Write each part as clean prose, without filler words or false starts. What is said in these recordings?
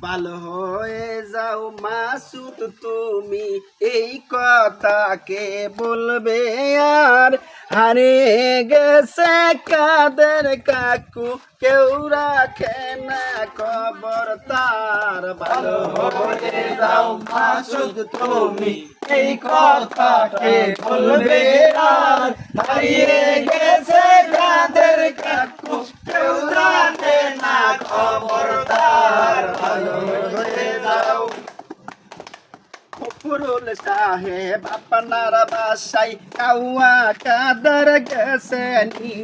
ভালো হয়ে যাও মাসুদ তুমি, এই কথাকে বলবে আর হারিয়ে গেছে কাদের কাকু, কেউ রাখে না খবর তার। ভালো হয়ে যাও মাসুদ তুমি, এই কথাকে বলবে আর হারিয়ে গেছে কাদের কাকু, কেউ রাখে না খবর তার। ভালো হয়ে যাও ফখরুল সাহেব আপনার বাসায় কাউয়া কাদের গেছেনি,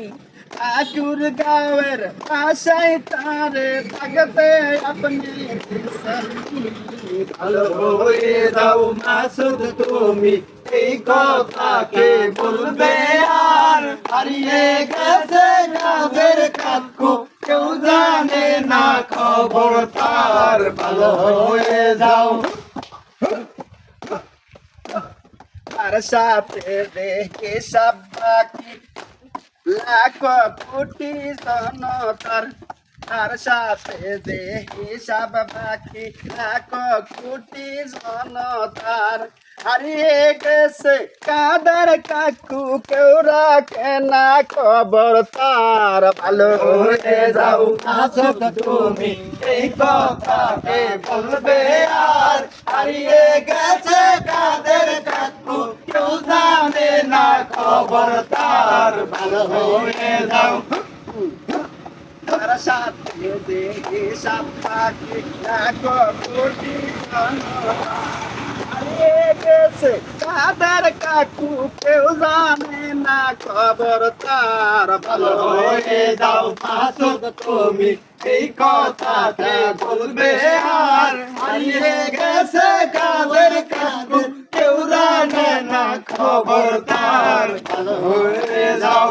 ঠাকুর গাঁয়ের বাসায় তারে থাকতে আপনি দিছেনি। ভালো হয়ে যাও মাসুদ তুমি, এই কথাকে বলবে আর হারিয়ে গেছে কাদের কাকু, কেউ জানে না খবর তার। ভালো হয়ে যাও তার সাথে রেখে সব বাকি লাখ কোটি জনতার, তার সাথে যে হিসাব বাকি লাখ কোটি জনতার। হারিয়ে গেছে কাদের কাকু, কেউ রাখে না খবর তার। ভালো হয়ে যাও মাসুদ তুমি, এই কথাকে বলবে আর হারিয়ে গেছে কাদের কাকু, কেউ জানে না খবর তার। ভালো হয়ে যাও তার সাথে যে হিসাব বাকি লাখ কোটি জনতার। হারিয়ে গেছে কাদের কাকু, কেউ জানে না খবর তার। ভালো হয়ে যাও মাসুদ তুমি, এই কথাকে বলবে আর হারিয়ে গেছে কাদের কাকু, কেউ জানে না খবর তার। ভালো হয়ে যাও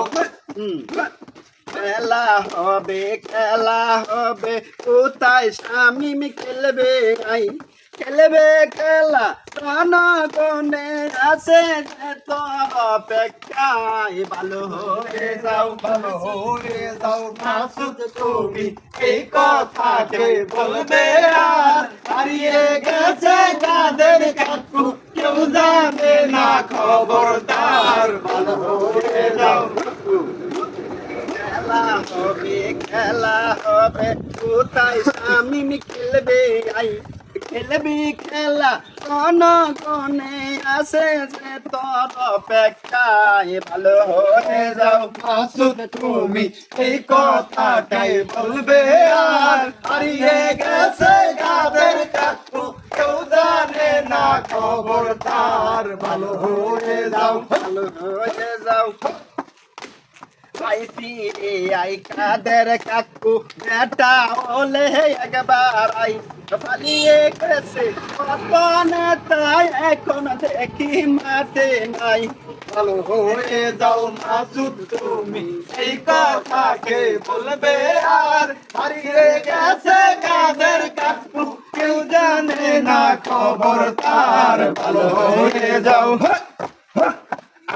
খেলা হবে খেলা হবে, কোথায় শামিম খেলবে আই, খেলবে খেলা জনগণে আছে তো অপেক্ষায়। ভালো হয়ে যাও মাসুদ তুমি, এই কথাকে বলবে আর হারিয়ে গেছে কাদের কাকু, কেউ জানে না খবর তার। ভালো হয়ে যাও খেলা হবে কোথায় শামিম খেলবে আই, খেলবি খেলা জনগণে আছে যে তোর অপেক্ষায়। ভালো হয়ে যাও মাসুদ তুমি, এই কথাটাই বলবে আর হারিয়ে গেছে কাদের কাকু, কেউ জানে না খবর তার। ভালো হয়ে যাও আই ফিরে আই কাদের কাকু, বেটা হলে একবার আই। পালিয়ে গেছে কত নেতা, এখন দেখি মাঠে নাই। ভালো হয়ে যাও মাসুদ তুমি, এই কথাকে বলবে আর হারিয়ে গেছে কাদের কাকু, কেউ জানে না খবর তার। ভালো হয়ে যাও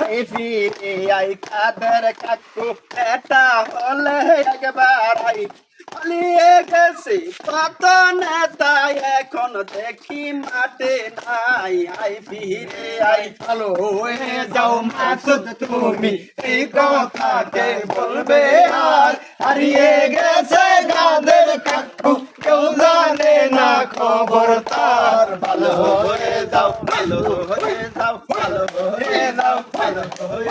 আই ফিরে আই কাদের কাকু, এটা হলে একবার আই। পালিয়ে গেছে কত নেতা, এখন দেখি মাঠে নাই। আই ফিরে আই ভালো হয়ে যাও মাসুদ তুমি, এই কথাকে বলবে আর হারিয়ে গেছে কাদের কাকু, কেউ জানে না খবর তার। ভালো হয়ে যাও ভালো হয়ে যাও ভালো হয়ে যাও ভালো হয়ে